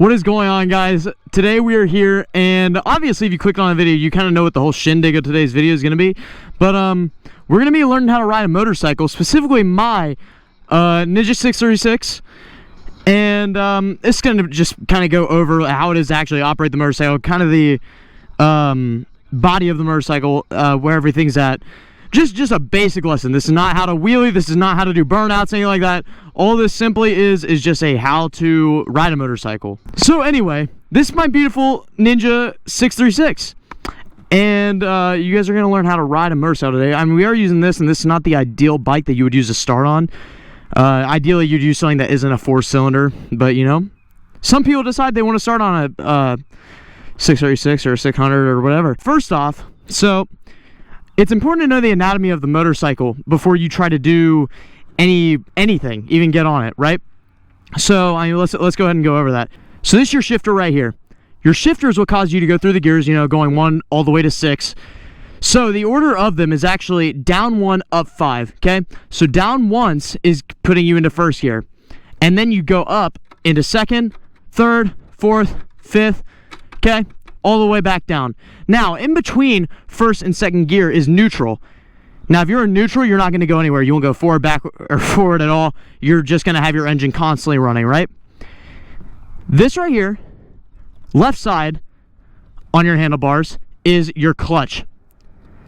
What is going on, guys? Today we are here, and obviously if you click on a video, you kind of know what the whole shindig of today's video is going to be. But we're going to be learning how to ride a motorcycle, specifically my Ninja 636. And it's going to just kind of go over how it is to actually operate the motorcycle, kind of the body of the motorcycle, where everything's at. Just a basic lesson. This is not how to wheelie. This is not how to do burnouts, anything like that. All this simply is just a how to ride a motorcycle. So anyway, this is my beautiful Ninja 636. And you guys are going to learn how to ride a motorcycle today. I mean, we are using this, and this is not the ideal bike that you would use to start on. Ideally, you'd use something that isn't a 4-cylinder. But, you know, some people decide they want to start on a 636 or a 600 or whatever. First off, so it's important to know the anatomy of the motorcycle before you try to do anything, even get on it, right? So I mean, let's go ahead and go over that. So this is your shifter right here. Your shifter is what causes you to go through the gears, you know, going 1 all the way to 6. So the order of them is actually down 1, up 5, okay? So down once is putting you into first gear. And then you go up into second, third, fourth, fifth, okay? All the way back down. Now, in between first and second gear is neutral. Now, if you're in neutral, you're not going to go anywhere. You won't go forward, back, or forward at all. You're just going to have your engine constantly running, right? This right here, left side on your handlebars, is your clutch.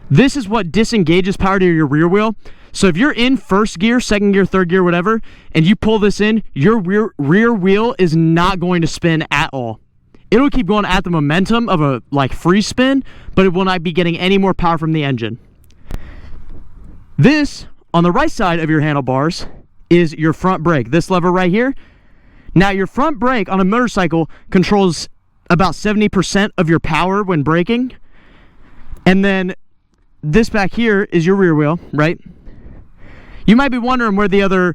This is what disengages power to your rear wheel. So if you're in first gear, second gear, third gear, whatever, and you pull this in, your rear wheel is not going to spin at all. It'll keep going at the momentum of a free spin, but it will not be getting any more power from the engine. This, on the right side of your handlebars, is your front brake. This lever right here. Now, your front brake on a motorcycle controls about 70% of your power when braking. And then this back here is your rear wheel, right? You might be wondering where the other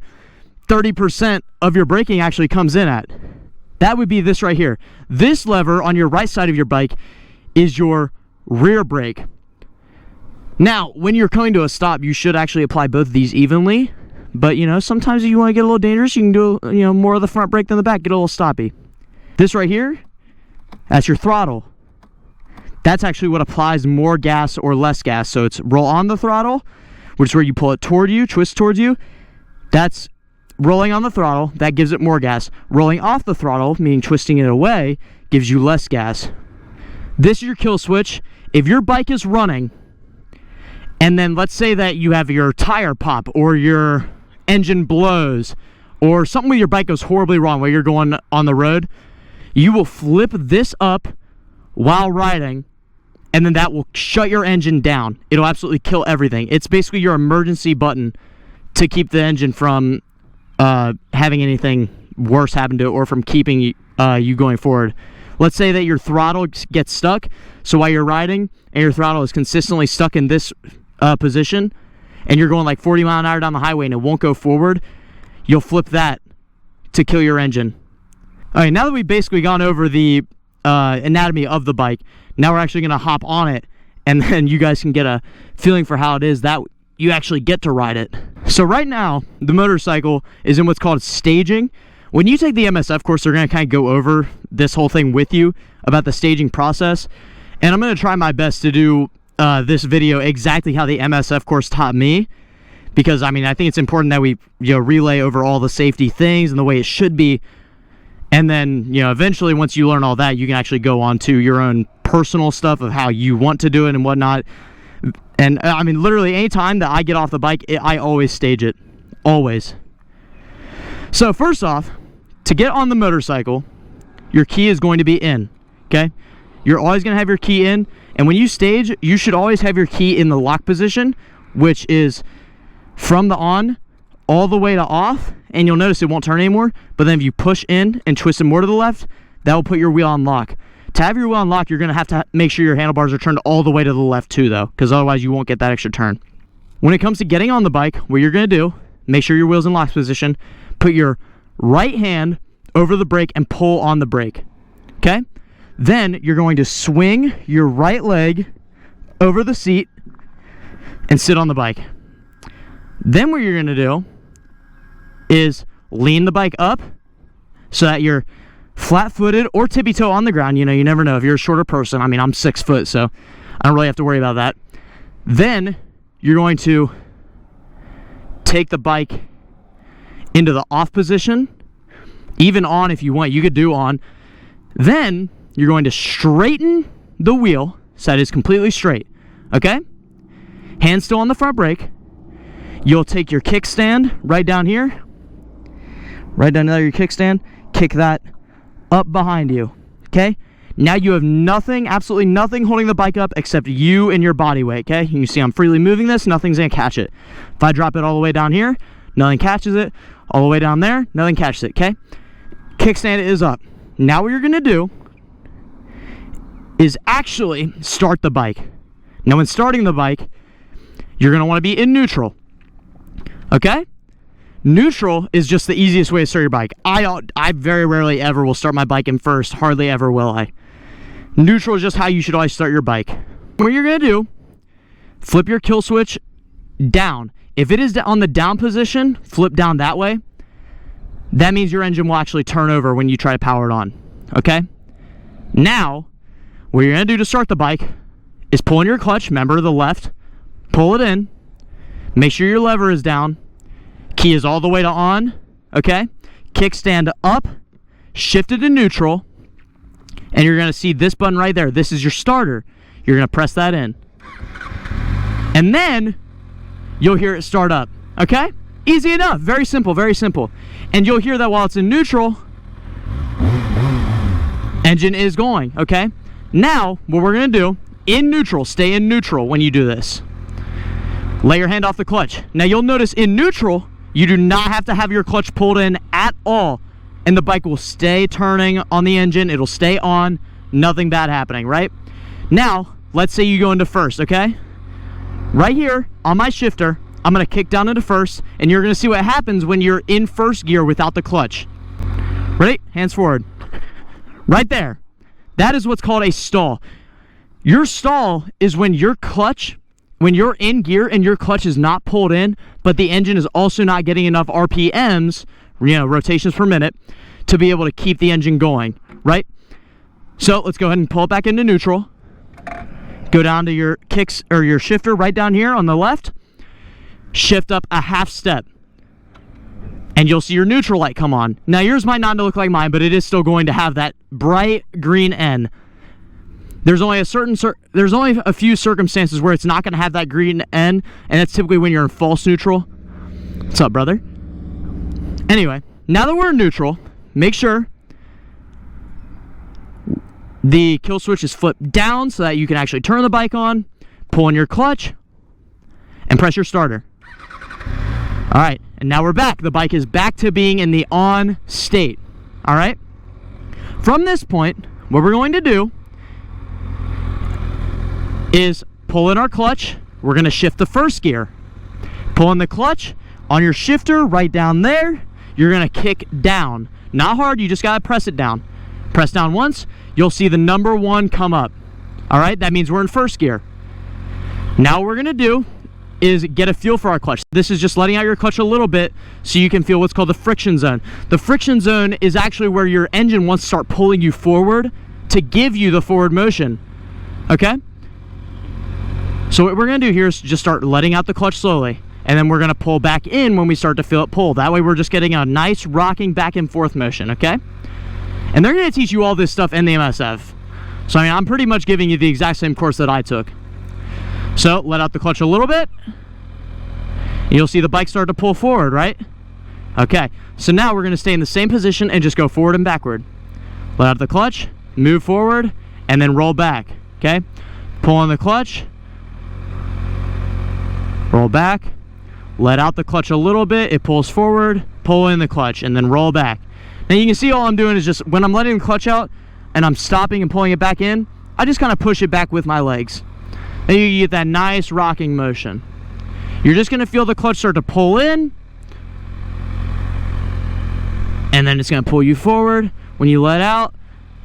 30% of your braking actually comes in at. That would be this right here. This lever on your right side of your bike is your rear brake. Now, when you're coming to a stop, you should actually apply both of these evenly. But, you know, sometimes if you want to get a little dangerous, you can do, you know, more of the front brake than the back. Get a little stoppy. This right here, that's your throttle. That's actually what applies more gas or less gas. So it's roll on the throttle, which is where you pull it toward you, twist towards you. That's rolling on the throttle. That gives it more gas. Rolling off the throttle, meaning twisting it away, gives you less gas. This is your kill switch. If your bike is running, and then let's say that you have your tire pop or your engine blows or something with your bike goes horribly wrong while you're going on the road, you will flip this up while riding, and then that will shut your engine down. It'll absolutely kill everything. It's basically your emergency button to keep the engine from having anything worse happen to it or from keeping you going forward. Let's say that your throttle gets stuck, so while you're riding and your throttle is consistently stuck in this position, and you're going like 40 mile an hour down the highway and it won't go forward, you'll flip that to kill your engine. All right, now that we've basically gone over the anatomy of the bike, now we're actually going to hop on it, and then you guys can get a feeling for how it is that you actually get to ride it. So right now, the motorcycle is in what's called staging. When you take the MSF course, they're going to kind of go over this whole thing with you about the staging process. And I'm going to try my best to do this video exactly how the MSF course taught me. Because, I mean, I think it's important that we, you know, relay over all the safety things and the way it should be. And then, you know, eventually once you learn all that, you can actually go on to your own personal stuff of how you want to do it and whatnot. And I mean, literally anytime that I get off the bike, I always stage it. Always. So first off, to get on the motorcycle, your key is going to be in, okay? You're always going to have your key in. And when you stage, you should always have your key in the lock position, which is from the on all the way to off. And you'll notice it won't turn anymore. But then if you push in and twist it more to the left, that will put your wheel on lock. To have your wheel on lock, you're going to have to make sure your handlebars are turned all the way to the left too, though, because otherwise you won't get that extra turn. When it comes to getting on the bike, what you're going to do, make sure your wheel's in lock position, put your right hand over the brake and pull on the brake, okay? Then you're going to swing your right leg over the seat and sit on the bike. Then what you're going to do is lean the bike up so that your flat-footed or tippy-toe on the ground. You know, you never know if you're a shorter person. I mean, I'm 6 foot, so I don't really have to worry about that. Then you're going to take the bike into the off position, even on if you want. You could do on. Then you're going to straighten the wheel so that it's completely straight, okay? Hands still on the front brake. You'll take your kickstand right down here, right down there, your kickstand, kick that up behind you, okay? Now you have nothing, absolutely nothing holding the bike up except you and your body weight, okay? You can see I'm freely moving this, nothing's gonna catch it. If I drop it all the way down here, nothing catches it. All the way down there, nothing catches it, okay? Kickstand is up. Now what you're gonna do is actually start the bike. Now when starting the bike, you're gonna wanna be in neutral, okay? Neutral is just the easiest way to start your bike. I very rarely ever will start my bike in first, hardly ever will I. Neutral is just how you should always start your bike. What you're gonna do, flip your kill switch down. If it is on the down position, flip down that way. That means your engine will actually turn over when you try to power it on, okay? Now, what you're gonna do to start the bike is pull in your clutch, remember the left, pull it in, make sure your lever is down, key is all the way to on, okay? Kickstand up, shift it to neutral, and you're gonna see this button right there. This is your starter. You're gonna press that in. And then, you'll hear it start up, okay? Easy enough, very simple, very simple. And you'll hear that while it's in neutral, engine is going, okay? Now, what we're gonna do, in neutral, stay in neutral when you do this. Lay your hand off the clutch. Now you'll notice in neutral, you do not have to have your clutch pulled in at all, and the bike will stay turning on the engine, it'll stay on, nothing bad happening, right? Now, let's say you go into first, okay? Right here, on my shifter, I'm gonna kick down into first, and you're gonna see what happens when you're in first gear without the clutch. Ready? Hands forward. Right there. That is what's called a stall. Your stall is when your clutch, when you're in gear and your clutch is not pulled in, but the engine is also not getting enough RPMs, you know, rotations per minute, to be able to keep the engine going, right? So let's go ahead and pull it back into neutral. Go down to your kicks or your shifter right down here on the left. Shift up a half step. And you'll see your neutral light come on. Now yours might not look like mine, but it is still going to have that bright green N. There's only a few circumstances where it's not going to have that green N, and that's typically when you're in false neutral. What's up, brother? Anyway, now that we're in neutral, make sure the kill switch is flipped down so that you can actually turn the bike on, pull in your clutch, and press your starter. All right, and now we're back. The bike is back to being in the on state. All right? From this point, what we're going to do is pull in our clutch. We're going to shift the first gear. Pull in the clutch on your shifter right down there. You're going to kick down. Not hard, you just got to press it down. Press down once, you'll see the number 1 come up. All right, that means we're in first gear. Now what we're going to do is get a feel for our clutch. This is just letting out your clutch a little bit so you can feel what's called the friction zone. The friction zone is actually where your engine wants to start pulling you forward to give you the forward motion, okay? So what we're gonna do here is just start letting out the clutch slowly, and then we're gonna pull back in when we start to feel it pull. That way we're just getting a nice rocking back and forth motion, okay? And they're gonna teach you all this stuff in the MSF. So I mean, I'm pretty much giving you the exact same course that I took. So let out the clutch a little bit. You'll see the bike start to pull forward, right? Okay, so now we're gonna stay in the same position and just go forward and backward. Let out the clutch, move forward, and then roll back, okay? Pull on the clutch, roll back, let out the clutch a little bit, it pulls forward, pull in the clutch, and then roll back. Now you can see all I'm doing is just, when I'm letting the clutch out and I'm stopping and pulling it back in, I just kind of push it back with my legs. Then you get that nice rocking motion. You're just gonna feel the clutch start to pull in, and then it's gonna pull you forward when you let out,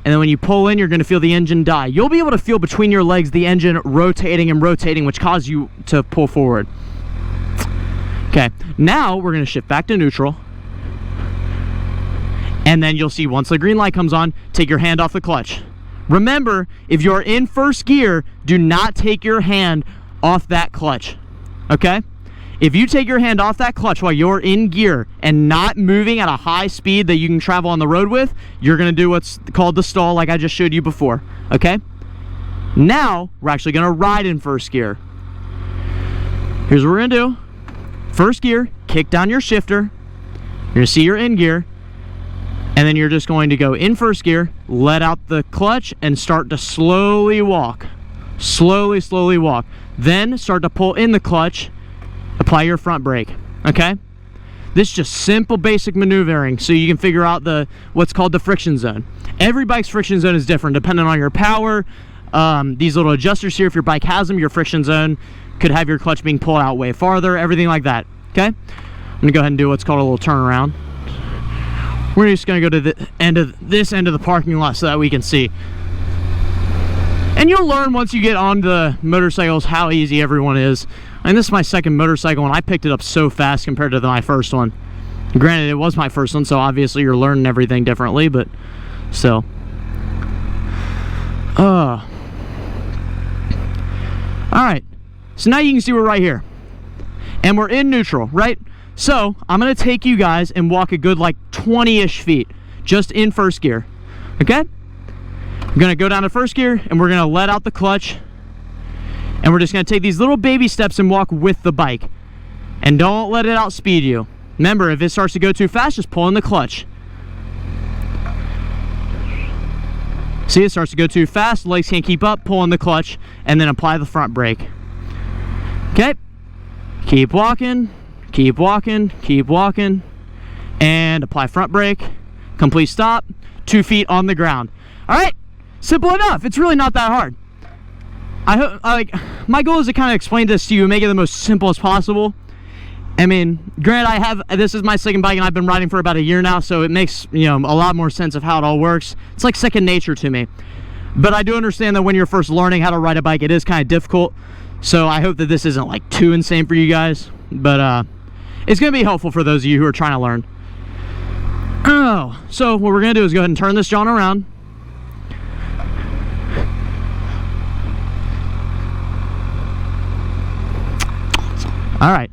and then when you pull in, you're gonna feel the engine die. You'll be able to feel between your legs the engine rotating and rotating, which causes you to pull forward. Okay, now we're gonna shift back to neutral, And then you'll see once the green light comes on, take your hand off the clutch. Remember, if you're in first gear, do not take your hand off that clutch, okay? If you take your hand off that clutch while you're in gear and not moving at a high speed that you can travel on the road with, you're gonna do what's called the stall like I just showed you before, okay? Now, we're actually gonna ride in first gear. Here's what we're gonna do. First gear, kick down your shifter. You're gonna see you're in gear. And then you're just going to go in first gear, let out the clutch, and start to slowly walk. Slowly walk. Then start to pull in the clutch, apply your front brake, okay? This is just simple basic maneuvering so you can figure out what's called the friction zone. Every bike's friction zone is different depending on your power. These little adjusters here, if your bike has them, your friction zone could have your clutch being pulled out way farther, everything like that, okay? I'm gonna go ahead and do what's called a little turnaround. We're just gonna go to the end of the parking lot so that we can see. And you'll learn once you get on the motorcycles how easy everyone is. And this is my second motorcycle, and I picked it up so fast compared to my first one. Granted, it was my first one, so obviously you're learning everything differently, but still. Alright, so now you can see we're right here. And we're in neutral, right? So, I'm going to take you guys and walk a good like 20-ish feet, just in first gear, okay? I'm going to go down to first gear, and we're going to let out the clutch, and we're just going to take these little baby steps and walk with the bike. And don't let it outspeed you. Remember, if it starts to go too fast, just pull in the clutch. See, it starts to go too fast, the legs can't keep up, pull in the clutch, and then apply the front brake. Okay? Keep walking. Keep walking, and apply front brake, complete stop, 2 feet on the ground. All right, simple enough. It's really not that hard. I hope, my goal is to kind of explain this to you and make it the most simple as possible. I mean, granted, this is my second bike and I've been riding for about a year now, so it makes, a lot more sense of how it all works. It's like second nature to me. But I do understand that when you're first learning how to ride a bike, it is kind of difficult. So I hope that this isn't like too insane for you guys. But, it's going to be helpful for those of you who are trying to learn. So what we're going to do is go ahead and turn this John around. Alright,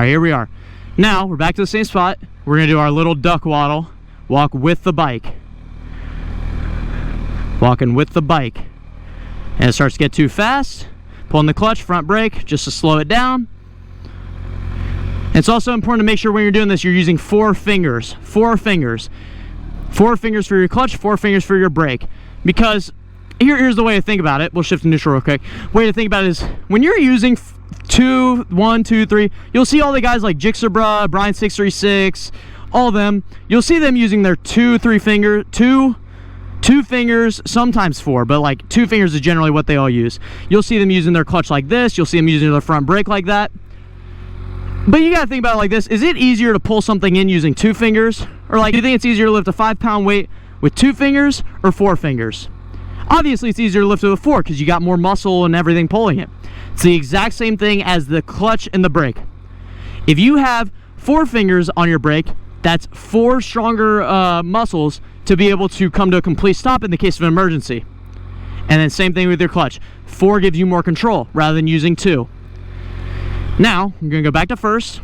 here we are. Now, we're back to the same spot. We're going to do our little duck waddle. Walk with the bike. Walking with the bike. And it starts to get too fast. Pulling the clutch, front brake, just to slow it down. It's also important to make sure when you're doing this, you're using 4 fingers. 4 fingers. 4 fingers for your clutch, 4 fingers for your brake. Because here's the way to think about it. We'll shift to neutral real quick. Way to think about it is when you're using 1, 2, 3, you'll see all the guys like Jixabra, Brian 636, all of them. You'll see them using their 2 fingers, sometimes 4, but like 2 fingers is generally what they all use. You'll see them using their clutch like this. You'll see them using their front brake like that. But you gotta think about it like this. Is it easier to pull something in using 2 fingers? Or like, do you think it's easier to lift a 5-pound weight with 2 fingers or 4 fingers? Obviously, it's easier to lift it with 4 because you got more muscle and everything pulling it. It's the exact same thing as the clutch and the brake. If you have 4 fingers on your brake, that's 4 stronger muscles to be able to come to a complete stop in the case of an emergency. And then same thing with your clutch. 4 gives you more control rather than using 2. Now, I'm going to go back to first,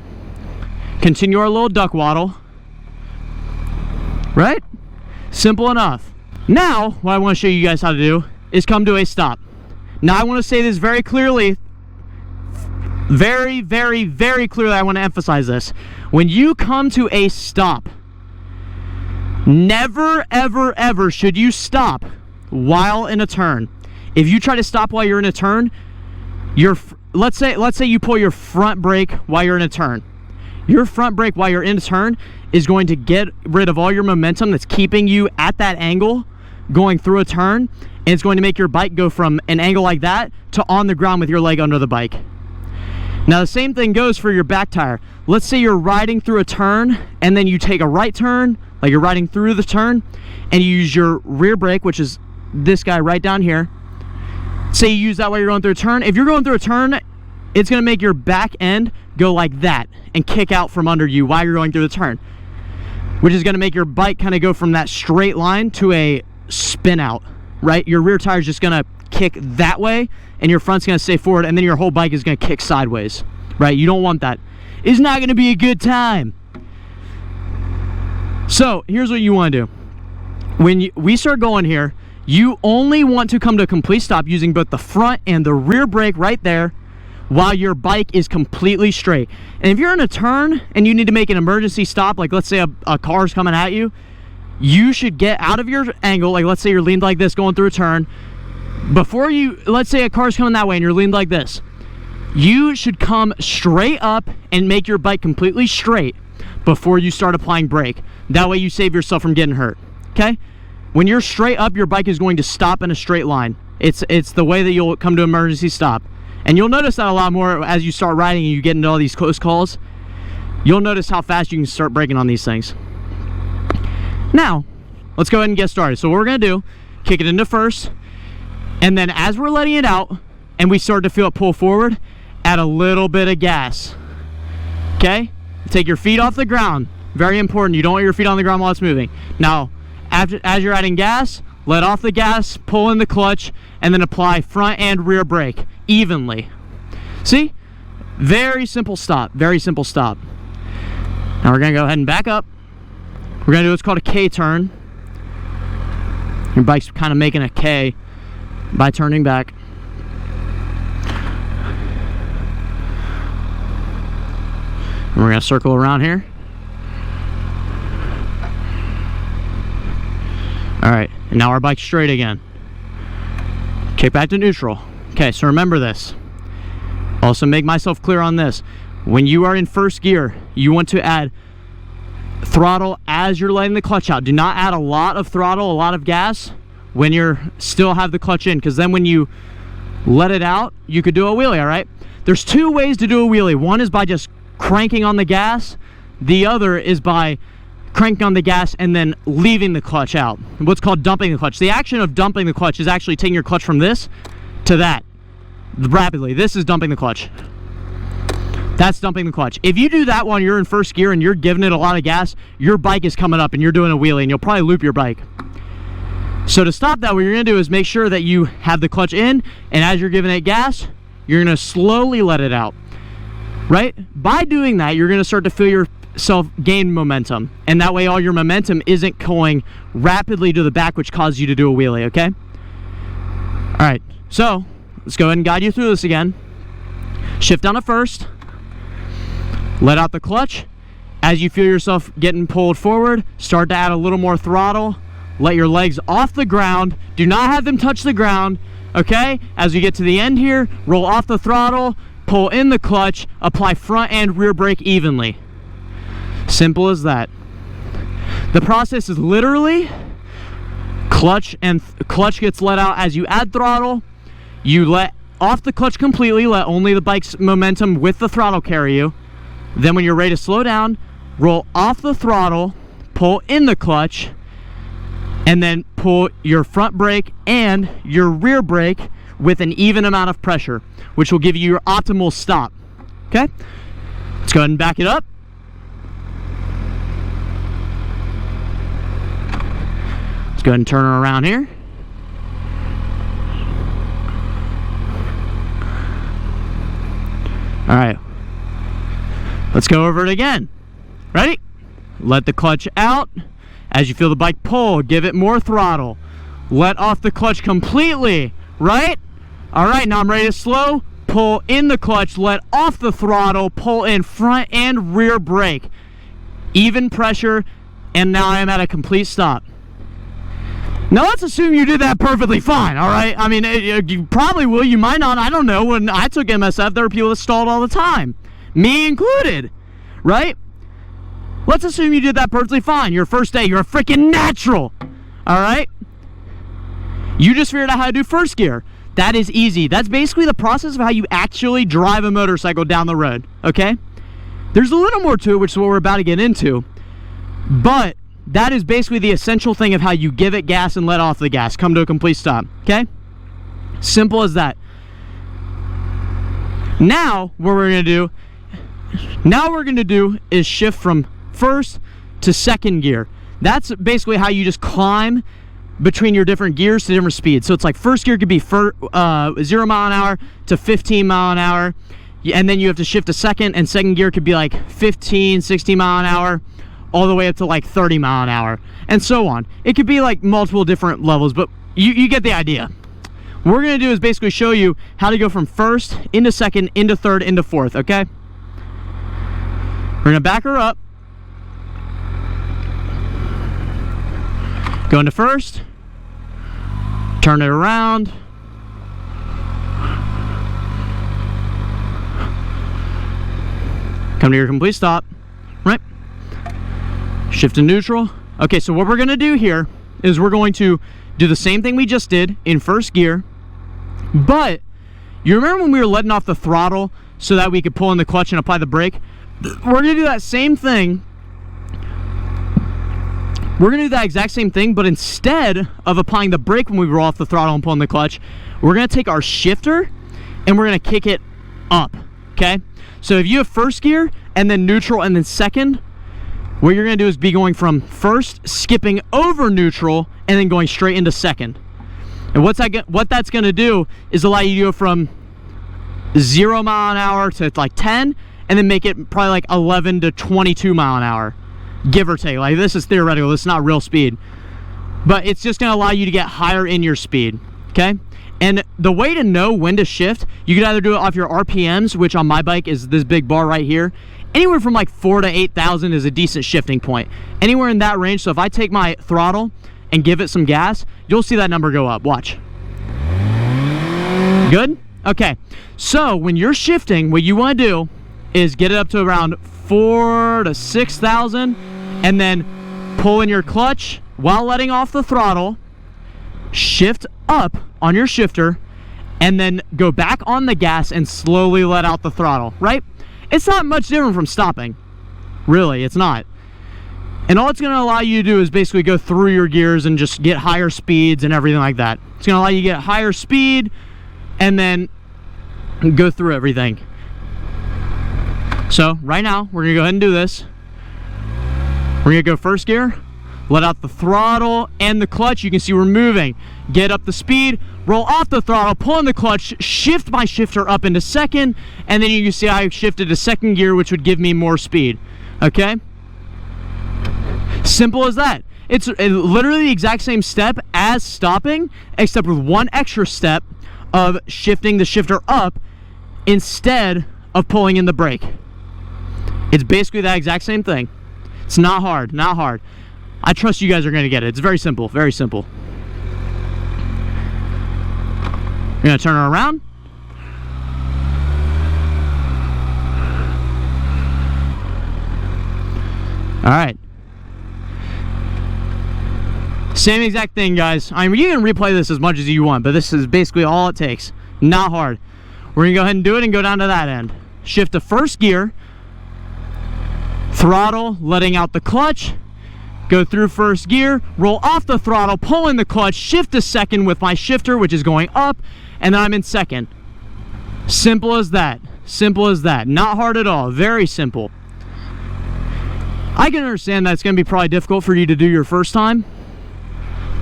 continue our little duck waddle, right? Simple enough. Now, what I want to show you guys how to do is come to a stop. Now, I want to say this very clearly, very, very, very clearly, I want to emphasize this. When you come to a stop, never, ever, ever should you stop while in a turn. If you try to stop while you're in a turn, let's say you pull your front brake while you're in a turn. Your front brake while you're in a turn is going to get rid of all your momentum that's keeping you at that angle going through a turn, and it's going to make your bike go from an angle like that to on the ground with your leg under the bike. Now the same thing goes for your back tire. Let's say you're riding through a turn and then you take a right turn, like you're riding through the turn, and you use your rear brake, which is this guy right down here. Say you use that while you're going through a turn. If you're going through a turn, it's going to make your back end go like that and kick out from under you while you're going through the turn. which is going to make your bike kind of go from that straight line to a spin out, right? Your rear tire is just going to kick that way, and your front's going to stay forward, and then your whole bike is going to kick sideways, right? You don't want that. It's not going to be a good time. So here's what you want to do. When we start going here, you only want to come to a complete stop using both the front and the rear brake right there while your bike is completely straight. And if you're in a turn and you need to make an emergency stop, like let's say a car's coming at you, you should get out of your angle. Like let's say you're leaned like this going through a turn. Before you, let's say a car's coming that way and you're leaned like this, you should come straight up and make your bike completely straight before you start applying brake. That way you save yourself from getting hurt, okay? When you're straight up, your bike is going to stop in a straight line. It's the way that you'll come to an emergency stop. And you'll notice that a lot more as you start riding and you get into all these close calls. You'll notice how fast you can start braking on these things. Now, let's go ahead and get started. So what we're going to do, kick it into first, and then as we're letting it out and we start to feel it pull forward, add a little bit of gas. Okay? Take your feet off the ground. Very important. You don't want your feet on the ground while it's moving. Now, as you're adding gas, let off the gas, pull in the clutch, and then apply front and rear brake evenly. See? Very simple stop. Very simple stop. Now we're going to go ahead and back up. We're going to do what's called a K turn. Your bike's kind of making a K by turning back. And we're going to circle around here. Alright, and now our bike's straight again. Kick back to neutral. Okay, so remember this. Also make myself clear on this. When you are in first gear, you want to add throttle as you're letting the clutch out. Do not add a lot of throttle, a lot of gas when you're still have the clutch in, because then when you let it out, you could do a wheelie, alright? There's two ways to do a wheelie. One is by just cranking on the gas. The other is by cranking on the gas and then leaving the clutch out. What's called dumping the clutch. The action of dumping the clutch is actually taking your clutch from this to that rapidly. This is dumping the clutch. That's dumping the clutch. If you do that while you're in first gear and you're giving it a lot of gas, your bike is coming up and you're doing a wheelie and you'll probably loop your bike. So to stop that, what you're going to do is make sure that you have the clutch in, and as you're giving it gas, you're going to slowly let it out. Right? By doing that, you're going to start to feel yourself gain momentum, and that way all your momentum isn't going rapidly to the back, which causes you to do a wheelie, okay? Alright, so let's go ahead and guide you through this again. Shift down to first. Let out the clutch. As you feel yourself getting pulled forward, start to add a little more throttle. Let your legs off the ground. Do not have them touch the ground, okay? As you get to the end here, roll off the throttle, pull in the clutch, apply front and rear brake evenly. Simple as that. The process is literally clutch gets let out as you add throttle. You let off the clutch completely, let only the bike's momentum with the throttle carry you. Then when you're ready to slow down, roll off the throttle, pull in the clutch, and then pull your front brake and your rear brake with an even amount of pressure, which will give you your optimal stop. Okay? Let's go ahead and back it up. Let's go ahead and turn her around here. Alright. Let's go over it again. Ready? Let the clutch out. As you feel the bike pull, give it more throttle. Let off the clutch completely, right? Alright, now I'm ready to slow. Pull in the clutch, let off the throttle, pull in front and rear brake. Even pressure, and now I am at a complete stop. Now let's assume you did that perfectly fine, alright? I mean, you probably will, you might not, I don't know. When I took MSF, there were people that stalled all the time. Me included, right? Let's assume you did that perfectly fine. Your first day, you're a freaking natural. Alright? You just figured out how to do first gear. That is easy. That's basically the process of how you actually drive a motorcycle down the road. Okay? There's a little more to it, which is what we're about to get into. But that is basically the essential thing of how you give it gas and let off the gas. Come to a complete stop. Okay? Simple as that. Now, what we're going to do is shift from first to second gear. That's basically how you just climb between your different gears to different speeds. So it's like first gear could be 0 mile an hour to 15 mile an hour, and then you have to shift to second, and second gear could be like 15, 16 mile an hour, all the way up to like 30 mile an hour, and so on. It could be like multiple different levels, but you get the idea. What we're gonna do is basically show you how to go from first into second, into third, into fourth, okay? We're gonna back her up. Go into first, turn it around, come to your complete stop, right? Shift to neutral. Okay, so what we're gonna do here is we're going to do the same thing we just did in first gear, but you remember when we were letting off the throttle so that we could pull in the clutch and apply the brake? We're gonna do that same thing. We're gonna do that exact same thing, but instead of applying the brake when we roll off the throttle and pulling the clutch, we're gonna take our shifter and we're gonna kick it up, okay? So if you have first gear and then neutral and then second, what you're gonna do is be going from first, skipping over neutral, and then going straight into second. And what that's gonna do is allow you to go from 0 mile an hour to like 10, and then make it probably like 11 to 22 mile an hour. Give or take. Like, this is theoretical, this is not real speed, but it's just going to allow you to get higher in your speed, okay? And the way to know when to shift, you could either do it off your RPMs, which on my bike is this big bar right here. Anywhere from like 4 to 8,000 is a decent shifting point, anywhere in that range. So if I take my throttle and give it some gas, you'll see that number go up. Watch. Good? Okay, so when you're shifting, what you want to do is get it up to around 4 to 6,000, and then pull in your clutch while letting off the throttle, shift up on your shifter, and then go back on the gas and slowly let out the throttle, right? It's not much different from stopping. Really, it's not. And all it's going to allow you to do is basically go through your gears and just get higher speeds and everything like that. It's going to allow you to get higher speed and then go through everything. So right now, we're gonna go ahead and do this. We're gonna go first gear, let out the throttle and the clutch. You can see we're moving. Get up the speed, roll off the throttle, pull in the clutch, shift my shifter up into second, and then you can see I shifted to second gear, which would give me more speed, okay? Simple as that. It's literally the exact same step as stopping, except with one extra step of shifting the shifter up instead of pulling in the brake. It's basically that exact same thing. It's not hard, not hard. I trust you guys are going to get it. It's very simple, very simple. You're going to turn her around. All right. Same exact thing, guys. I mean, you can replay this as much as you want, but this is basically all it takes. Not hard. We're going to go ahead and do it and go down to that end. Shift to first gear. Throttle, letting out the clutch, go through first gear, roll off the throttle, pull in the clutch, shift to second with my shifter, which is going up, and then I'm in second. Simple as that. Simple as that. Not hard at all. Very simple. I can understand that it's going to be probably difficult for you to do your first time,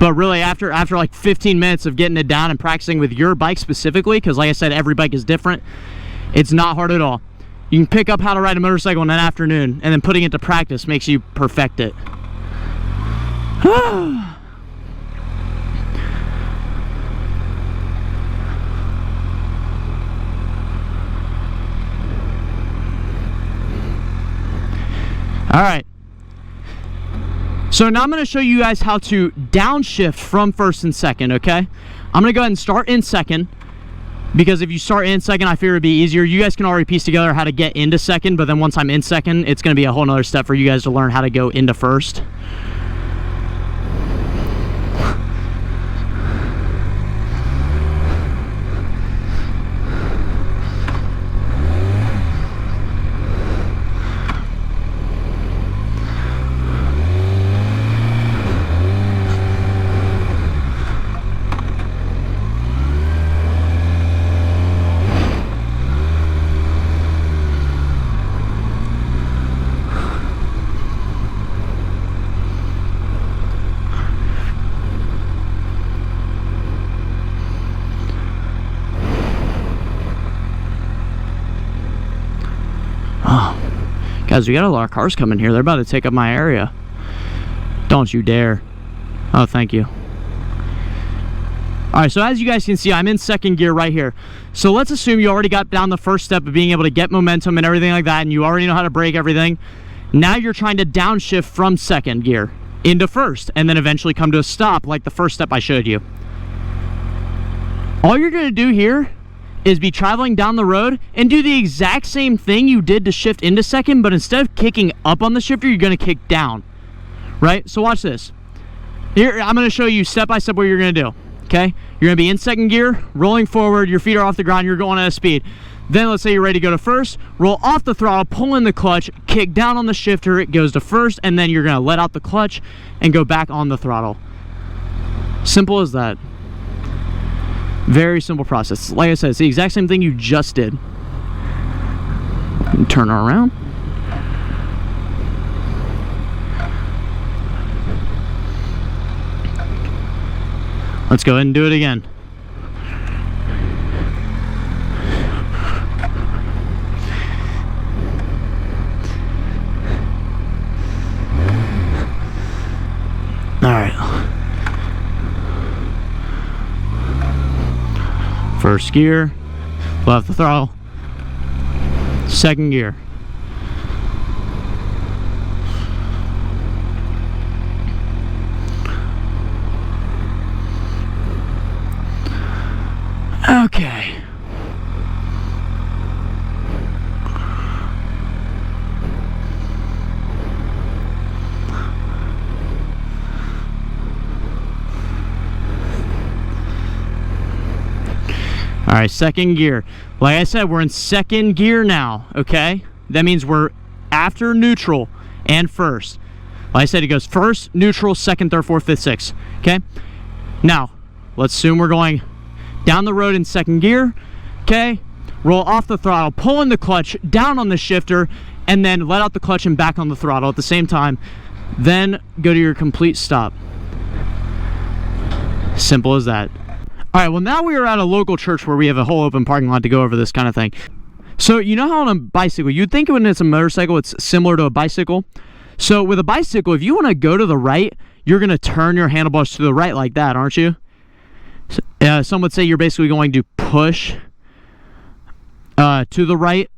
but really after like 15 minutes of getting it down and practicing with your bike specifically, because like I said, every bike is different, it's not hard at all. You can pick up how to ride a motorcycle in an afternoon, and then putting it to practice makes you perfect it. All right. So now I'm going to show you guys how to downshift from first and second, okay? I'm going to go ahead and start in second, because if you start in second, I figure it'd be easier. You guys can already piece together how to get into second, but then once I'm in second, it's going to be a whole nother step for you guys to learn how to go into first. Guys, we got a lot of cars coming here. They're about to take up my area. Don't you dare. Oh, thank you. Alright, so as you guys can see, I'm in second gear right here. So let's assume you already got down the first step of being able to get momentum and everything like that, and you already know how to brake everything. Now you're trying to downshift from second gear into first, and then eventually come to a stop like the first step I showed you. All you're going to do here is be traveling down the road and do the exact same thing you did to shift into second, but instead of kicking up on the shifter, you're going to kick down. Right? So watch this. Here, I'm going to show you step by step what you're going to do. Okay? You're going to be in second gear, rolling forward, your feet are off the ground, you're going at a speed. Then let's say you're ready to go to first, roll off the throttle, pull in the clutch, kick down on the shifter, it goes to first, and then you're going to let out the clutch and go back on the throttle. Simple as that. Very simple process. Like I said, it's the exact same thing you just did. And turn her around. Let's go ahead and do it again. All right. First gear, left the throttle. Second gear. Okay. All right, second gear. Like I said, we're in second gear now, okay? That means we're after neutral and first. Like I said, it goes first, neutral, second, third, fourth, fifth, sixth, okay? Now, let's assume we're going down the road in second gear, okay? Roll off the throttle, pull in the clutch, down on the shifter, and then let out the clutch and back on the throttle at the same time. Then go to your complete stop. Simple as that. All right, well, now we are at a local church where we have a whole open parking lot to go over this kind of thing. So you know how on a bicycle, you'd think when it's a motorcycle, it's similar to a bicycle. So with a bicycle, if you want to go to the right, you're going to turn your handlebars to the right like that, aren't you? Some would say you're basically going to push to the right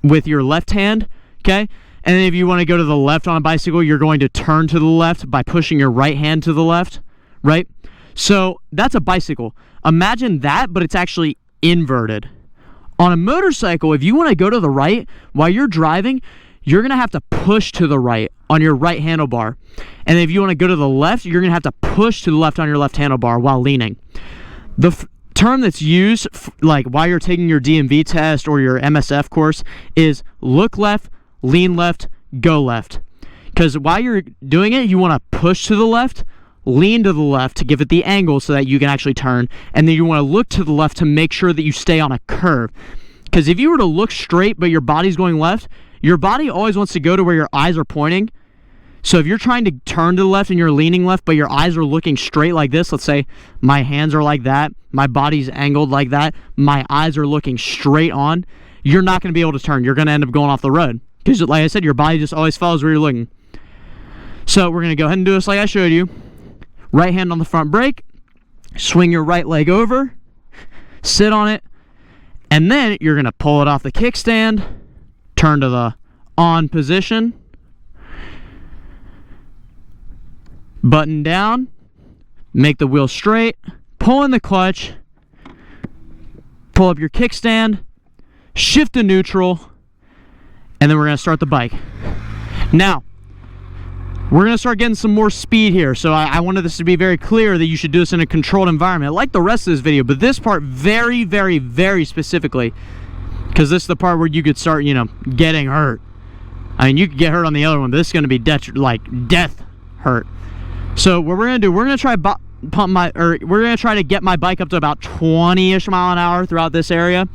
with your left hand, okay? And then if you want to go to the left on a bicycle, you're going to turn to the left by pushing your right hand to the left, right? So that's a bicycle. Imagine that, but it's actually inverted. On a motorcycle, if you want to go to the right while you're driving, you're going to have to push to the right on your right handlebar. And if you want to go to the left, you're going to have to push to the left on your left handlebar while leaning. The term that's used like while you're taking your DMV test or your MSF course is look left, lean left, go left. Because while you're doing it, you want to push to the left, lean to the left to give it the angle so that you can actually turn, and then you want to look to the left to make sure that you stay on a curve. Because if you were to look straight but your body's going left, your body always wants to go to where your eyes are pointing. So if you're trying to turn to the left and you're leaning left but your eyes are looking straight like this, let's say my hands are like that, my body's angled like that, my eyes are looking straight on, you're not going to be able to turn. You're going to end up going off the road. Because like I said, your body just always follows where you're looking. So we're going to go ahead and do this like I showed you. Right hand on the front brake, swing your right leg over, sit on it, and then you're going to pull it off the kickstand, turn to the on position, button down, make the wheel straight, pull in the clutch, pull up your kickstand, shift to neutral, and then we're going to start the bike. Now, we're going to start getting some more speed here, so I wanted this to be very clear that you should do this in a controlled environment. I like the rest of this video, but this part very, very, very specifically, because this is the part where you could start, you know, getting hurt. I mean, you could get hurt on the other one, but this is going to be death hurt. So what we're going to do, we're going to try we're going to try to get my bike up to about 20-ish mile an hour throughout this area.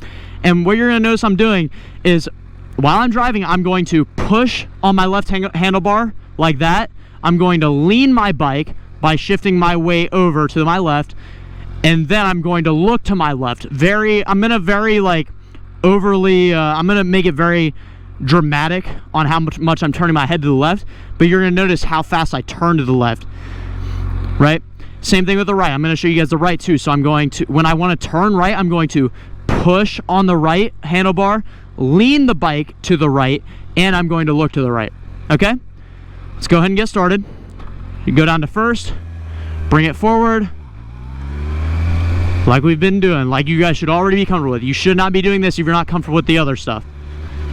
And what you're going to notice I'm doing is while I'm driving, I'm going to push on my left handlebar like that. I'm going to lean my bike by shifting my weight over to my left, and then I'm going to look to my left. I'm going to make it very dramatic on how much I'm turning my head to the left, but you're gonna notice how fast I turn to the left, right? Same thing with the right. I'm gonna show you guys the right too. So I'm going to, when I wanna turn right, I'm going to push on the right handlebar, lean the bike to the right, and I'm going to look to the right, okay? Let's go ahead and get started. You go down to first, bring it forward, like we've been doing, like you guys should already be comfortable with. You should not be doing this if you're not comfortable with the other stuff.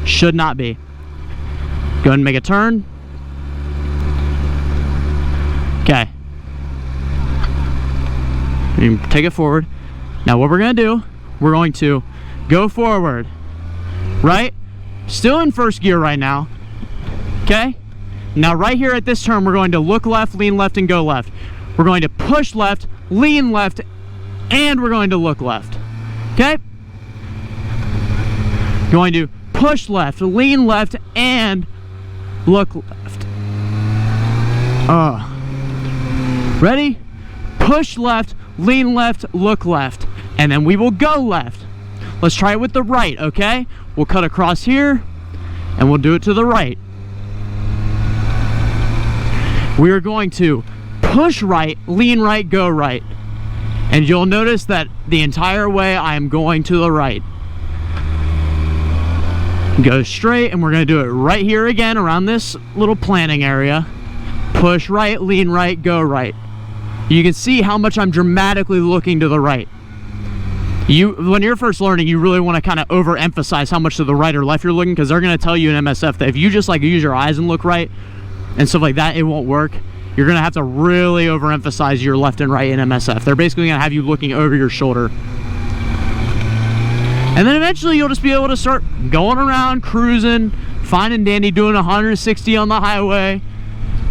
Should not be. Go ahead and make a turn. Okay. You take it forward. Now what we're gonna do, we're going to go forward, right? Still in first gear right now, okay? Now right here at this turn, we're going to look left, lean left, and go left. We're going to push left, lean left, and we're going to look left, okay? Going to push left, lean left, and look left. Ready? Push left, lean left, look left, and then we will go left. Let's try it with the right, okay? We'll cut across here, and we'll do it to the right. We are going to push right, lean right, go right. And you'll notice that the entire way I am going to the right. Go straight, and we're going to do it right here again around this little planning area. Push right, lean right, go right. You can see how much I'm dramatically looking to the right. When you're first learning, you really want to kind of overemphasize how much to the right or left you're looking, because they're going to tell you in MSF that if you just like use your eyes and look right and stuff like that, it won't work. You're going to have to really overemphasize your left and right in MSF. They're basically going to have you looking over your shoulder. And then eventually you'll just be able to start going around, cruising, fine and dandy, doing 160 on the highway.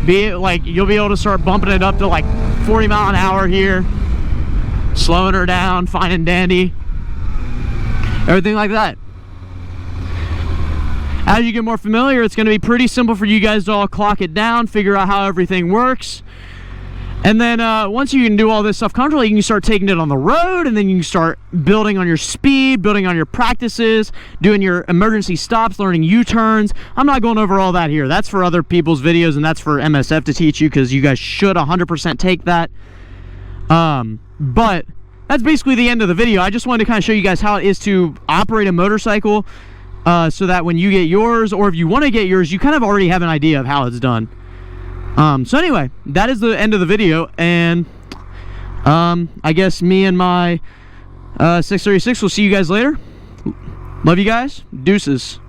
You'll be able to start bumping it up to like 40 mile an hour here, slowing her down, fine and dandy, everything like that. As you get more familiar, it's going to be pretty simple for you guys to all clock it down, figure out how everything works. And then once you can do all this stuff comfortably, you can start taking it on the road, and then you can start building on your speed, building on your practices, doing your emergency stops, learning U-turns. I'm not going over all that here. That's for other people's videos, and that's for MSF to teach you, because you guys should 100% take that. But that's basically the end of the video. I just wanted to kind of show you guys how it is to operate a motorcycle, so that when you get yours, or if you want to get yours, you kind of already have an idea of how it's done. So anyway, that is the end of the video, and I guess me and my 636 will see you guys later. Love you guys. Deuces.